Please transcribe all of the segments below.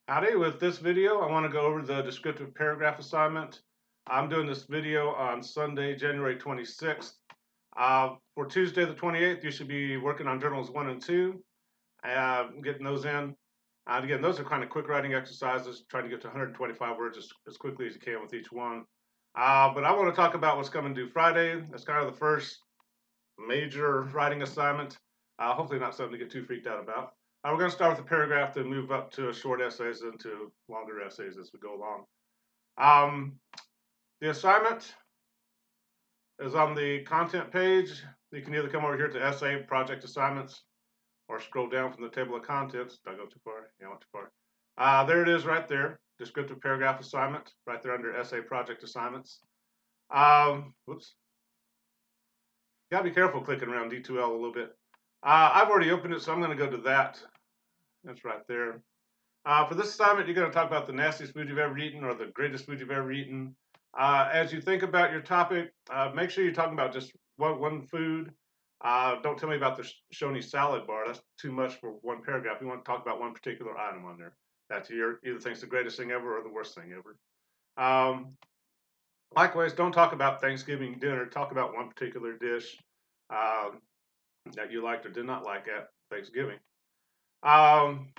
Howdy, with this video I want to go over the descriptive paragraph assignment. I'm doing this video on Sunday, January 26th. For Tuesday the 28th, you should be working on journals 1 and 2, getting those in. And again, those are kind of quick writing exercises, trying to get to 125 words as quickly as you can with each one. But I want to talk about what's coming due Friday. That's kind of the first major writing assignment. Hopefully not something to get too freaked out about. We're going to start with a paragraph, then move up to short essays and to longer essays as we go along. The assignment is on the content page. You can either come over here to essay project assignments or scroll down from the table of contents. Did I go too far? Yeah, I went too far. There it is right there. Descriptive paragraph assignment right there under essay project assignments. Whoops. You gotta be careful clicking around D2L a little bit. I've already opened it, so I'm going to go to that. That's right there. For this assignment, you're going to talk about the nastiest food you've ever eaten or the greatest food you've ever eaten. As you think about your topic, make sure you're talking about just one food. Don't tell me about the Shoney salad bar. That's too much for one paragraph. We want to talk about one particular item on there. That's your either thinks the greatest thing ever or the worst thing ever. Likewise, don't talk about Thanksgiving dinner. Talk about one particular dish that you liked or did not like at Thanksgiving. Paragraph's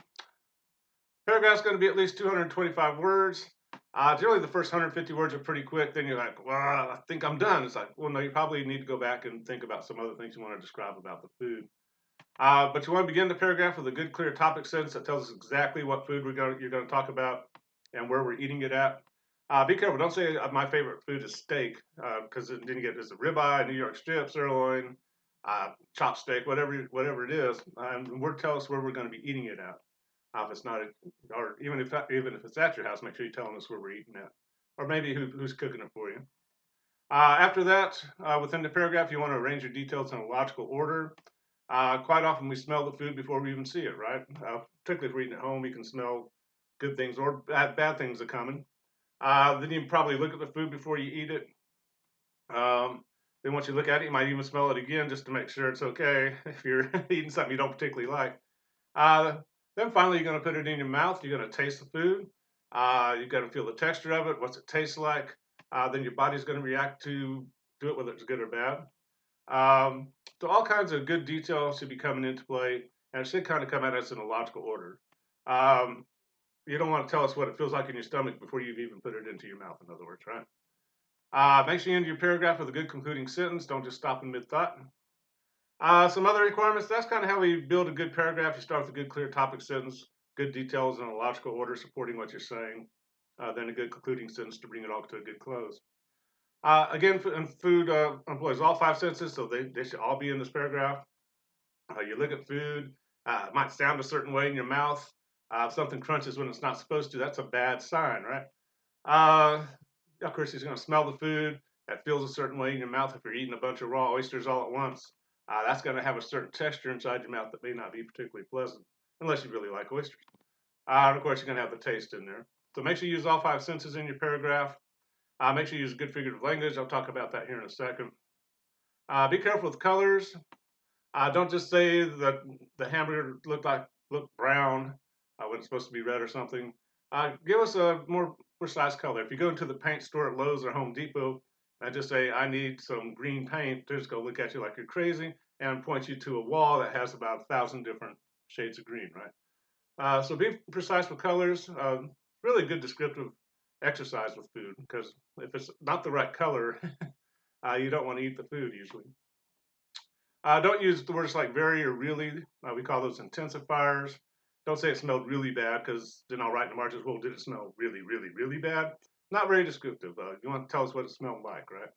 going to be at least 225 words. Generally, the first 150 words are pretty quick. Then you're like, well, I think I'm done. It's like, well, no, you probably need to go back and think about some other things you want to describe about the food. But you want to begin the paragraph with a good, clear topic sentence that tells us exactly what food you're going to talk about and where we're eating it at. Be careful. Don't say my favorite food is steak, because then you get this ribeye, New York strip, sirloin, chopped steak, whatever it is. Tell us where we're going to be eating it at. If it's not, or even if it's at your house, make sure you're telling us where we're eating at, or maybe who's cooking it for you. After that, within the paragraph, you want to arrange your details in a logical order. Quite often, we smell the food before we even see it, right? Particularly if we're eating at home, you can smell good things or bad things are coming. Then you probably look at the food before you eat it. Then once you look at it, you might even smell it again just to make sure it's okay if you're eating something you don't particularly like. Then finally, you're going to put it in your mouth. You're going to taste the food. You've got to feel the texture of it. What's it taste like? Then your body's going to react to it, whether it's good or bad. So all kinds of good details should be coming into play, and it should kind of come at us in a logical order. You don't want to tell us what it feels like in your stomach before you've even put it into your mouth, in other words, right? Make sure you end your paragraph with a good concluding sentence. Don't just stop in mid-thought. Some other requirements, that's kind of how we build a good paragraph. You start with a good, clear topic sentence, good details in a logical order supporting what you're saying, then a good concluding sentence to bring it all to a good close. Again, food employs all 5 senses, so they should all be in this paragraph. You look at food, it might sound a certain way in your mouth. If something crunches when it's not supposed to, that's a bad sign, right? Of course, you're going to smell the food. That feels a certain way in your mouth if you're eating a bunch of raw oysters all at once. That's going to have a certain texture inside your mouth that may not be particularly pleasant, unless you really like oysters. And of course, you're going to have the taste in there. So make sure you use all 5 senses in your paragraph. Make sure you use good figurative language. I'll talk about that here in a second. Be careful with colors. Don't just say that the hamburger looked brown when it's supposed to be red or something. Give us a more precise color. If you go into the paint store at Lowe's or Home Depot and just say, I need some green paint, they're just going to look at you like you're crazy and point you to a wall that has about 1,000 different shades of green, right? So be precise with colors. Really good descriptive exercise with food, because if it's not the right color, you don't want to eat the food usually. Don't use the words like very or really. We call those intensifiers. Don't say it smelled really bad, because then I'll write in the margins, well, did it smell really, really, really bad? Not very descriptive. You want to tell us what it smelled like, right?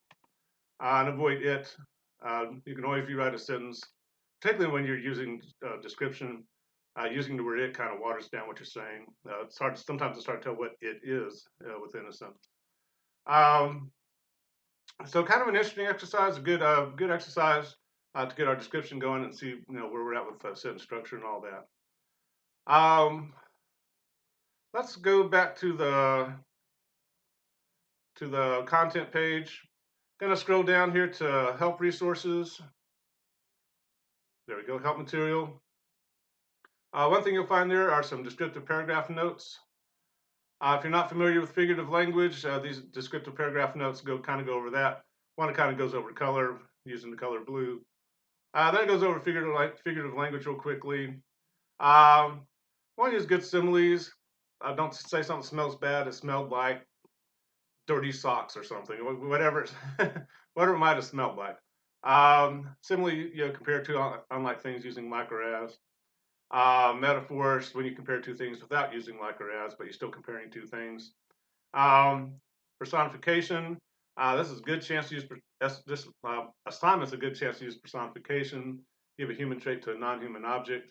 And avoid it. You can always rewrite a sentence, particularly when you're using description. Using the word it kind of waters down what you're saying. Sometimes it's hard to tell what it is within a sentence. So kind of an interesting exercise, a good exercise to get our description going and see where we're at with sentence structure and all that. Let's go back to the content page. Going to scroll down here to help resources. There we go, help material. One thing you'll find there are some descriptive paragraph notes. If you're not familiar with figurative language, these descriptive paragraph notes kind of go over that. One kind of goes over color, using the color blue. Then it goes over figurative language real quickly. Want to use good similes. Don't say something smells bad. It smelled like dirty socks or something. Whatever, whatever it might have smelled like. Simile, compare to unlike things using like or as. Metaphors, when you compare two things without using like or as, but you're still comparing two things. Personification. This is a good chance to use this assignment's a good chance to use personification. Give a human trait to a non-human object.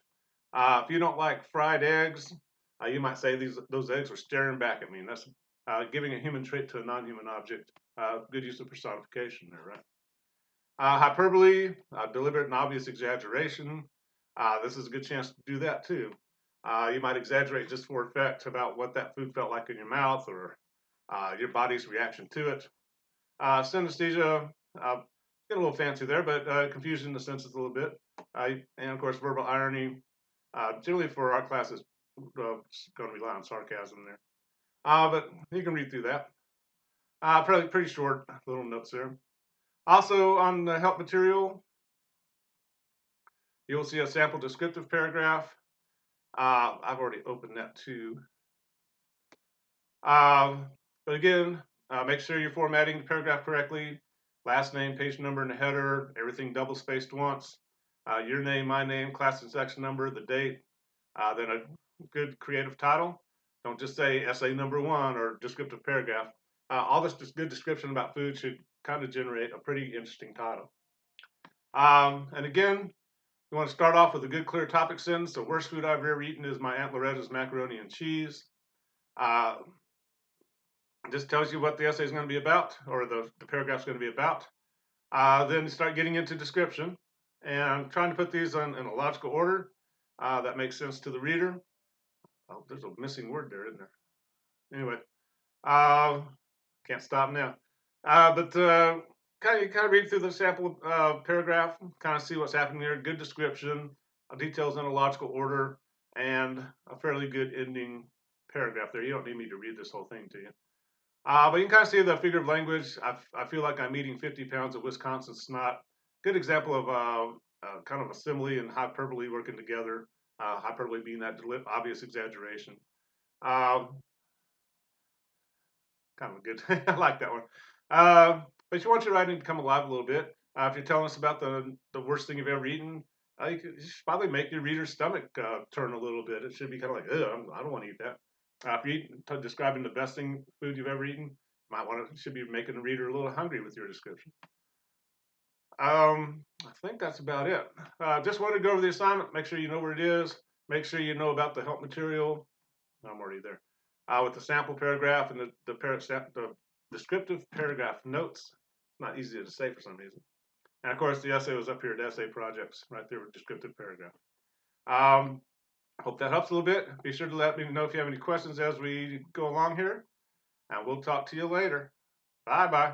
If you don't like fried eggs, you might say those eggs are staring back at me. And that's giving a human trait to a non-human object. Good use of personification there, right? Hyperbole, deliberate and obvious exaggeration. This is a good chance to do that too. You might exaggerate just for effect about what that food felt like in your mouth or your body's reaction to it. Synesthesia, get a little fancy there, but confusion in the senses a little bit. And of course, verbal irony. Generally for our classes, it's going to rely on sarcasm there. But you can read through that. Pretty short little notes there. Also on the help material, you'll see a sample descriptive paragraph. I've already opened that too. But again, make sure you're formatting the paragraph correctly. Last name, page number, and the header, everything double spaced once. Your name, my name, class and section number, the date, then a good creative title. Don't just say essay number 1 or descriptive paragraph. All this good description about food should kind of generate a pretty interesting title. And again, you want to start off with a good, clear topic sentence. The worst food I've ever eaten is my Aunt Loretta's macaroni and cheese. This tells you what the essay is going to be about, or the paragraph is going to be about. Then start getting into description and trying to put these in a logical order that makes sense to the reader. Oh, there's a missing word there, isn't there? Anyway, can't stop now. But kind of read through the sample paragraph, kind of see what's happening there. Good description, details in a logical order, and a fairly good ending paragraph there. You don't need me to read this whole thing to you. But you can kind of see the figure of language. I feel like I'm eating 50 pounds of Wisconsin snot. Good example of kind of a simile and hyperbole working together. Hyperbole being that obvious exaggeration. Kind of good. I like that one. But you want your writing to come alive a little bit. If you're telling us about the worst thing you've ever eaten, you should probably make your reader's stomach turn a little bit. It should be kind of like, I don't want to eat that. If you're describing the best food you've ever eaten, should be making the reader a little hungry with your description. I think that's about it. Just wanted to go over the assignment, make sure you know where it is, make sure you know about the help material. I'm already there. With the sample paragraph and the descriptive paragraph notes. It's not easy to say for some reason. And of course, the essay was up here at Essay Projects, right there with descriptive paragraph. Hope that helps a little bit. Be sure to let me know if you have any questions as we go along here. And we'll talk to you later. Bye-bye.